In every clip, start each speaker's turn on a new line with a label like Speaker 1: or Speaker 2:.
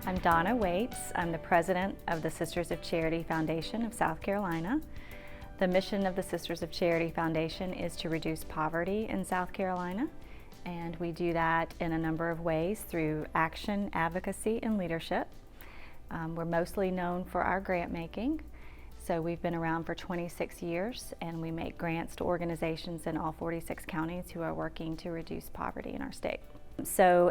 Speaker 1: I'm Donna Waites. I'm the president of the Sisters of Charity Foundation of South Carolina. The mission of the Sisters of Charity Foundation is to reduce poverty in South Carolina, and we do that in a number of ways through action, advocacy, and leadership. We're mostly known for our grant making. So we've been around for 26 years, and we make grants to organizations in all 46 counties who are working to reduce poverty in our state.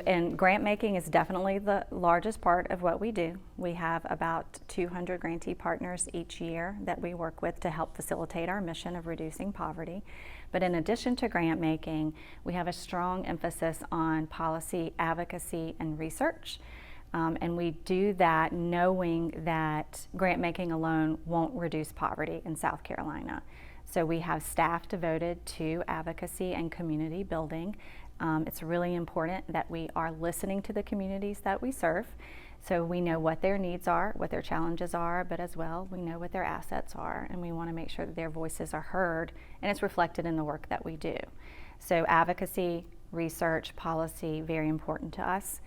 Speaker 1: And grant making is definitely the largest part of what we do. We have about 200 grantee partners each year that we work with to help facilitate our mission of reducing poverty. But in addition to grant making, we have a strong emphasis on policy, advocacy, and research. And we do that knowing that grant making alone won't reduce poverty in South Carolina. So we have staff devoted to advocacy and community building. It's really important that we are listening to the communities that we serve, so we know what their needs are, what their challenges are, but as well we know what their assets are, and we want to make sure that their voices are heard and it's reflected in the work that we do. So advocacy, research, policy, very important to us.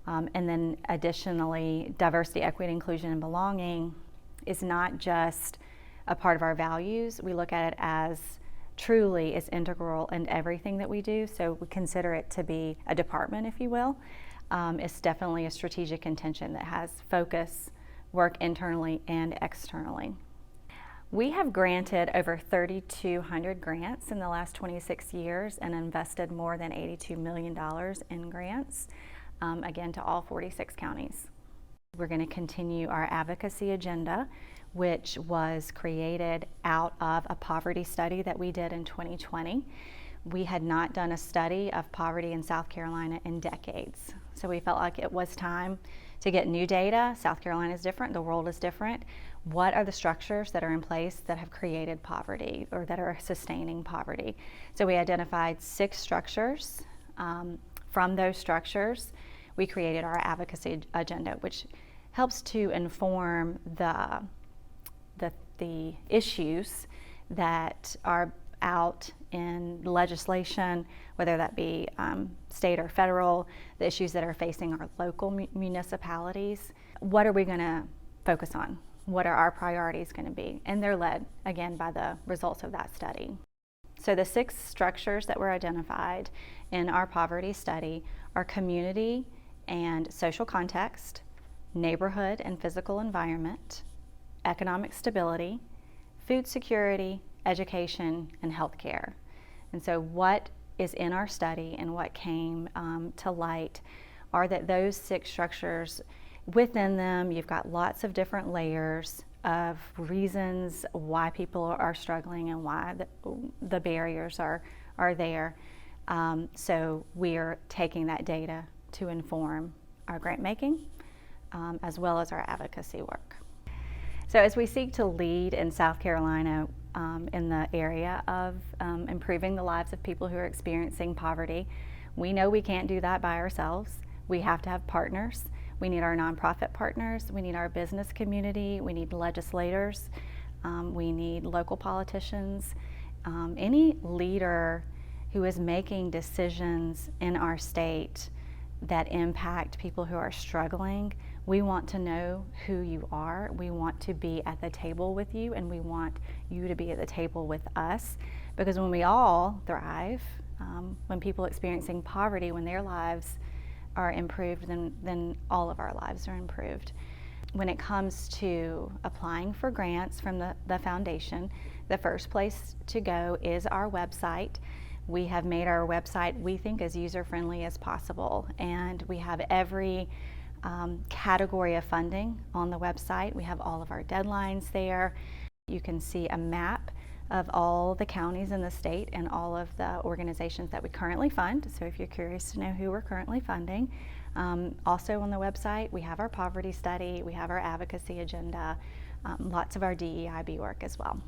Speaker 1: And then additionally, diversity, equity, inclusion, and belonging is not just a part of our values. We look at it as truly is integral in everything that we do, so we consider it to be a department, if you will. It's definitely a strategic intention that has focus, work internally and externally. We have granted over 3,200 grants in the last 26 years and invested more than $82 million in grants, again to all 46 counties. We're going to continue our advocacy agenda, which was created out of a poverty study that we did in 2020. We had not done a study of poverty in South Carolina in decades. So we felt like it was time to get new data. South Carolina is different, the world is different. What are the structures that are in place that have created poverty or that are sustaining poverty? So we identified 6 structures. From those structures, we created our advocacy agenda, which helps to inform the issues that are out in legislation, whether that be state or federal, the issues that are facing our local municipalities. What are we going to focus on? What are our priorities going to be? And they're led, again, by the results of that study. So the 6 structures that were identified in our poverty study are community and social context, neighborhood and physical environment, economic stability, food security, education, and healthcare. And so what is in our study and what came to light are that those 6 structures, within them you've got lots of different layers of reasons why people are struggling and why the barriers are there. So we are taking that data to inform our grant making as well as our advocacy work. So as we seek to lead in South Carolina in the area of improving the lives of people who are experiencing poverty, we know we can't do that by ourselves. We have to have partners. We need our nonprofit partners, we need our business community, we need legislators, we need local politicians, any leader who is making decisions in our state that impact people who are struggling. We want to know who you are. We want to be at the table with you, and we want you to be at the table with us, because when we all thrive, when people experiencing poverty, when their lives are improved, then all of our lives are improved. When it comes to applying for grants from the foundation, the first place to go is our website. We have made our website, we think, as user-friendly as possible, and we have every category of funding on the website. We have all of our deadlines there. You can see a map of all the counties in the state and all of the organizations that we currently fund. So if you're curious to know who we're currently funding, also on the website we have our poverty study, we have our advocacy agenda, lots of our DEIB work as well.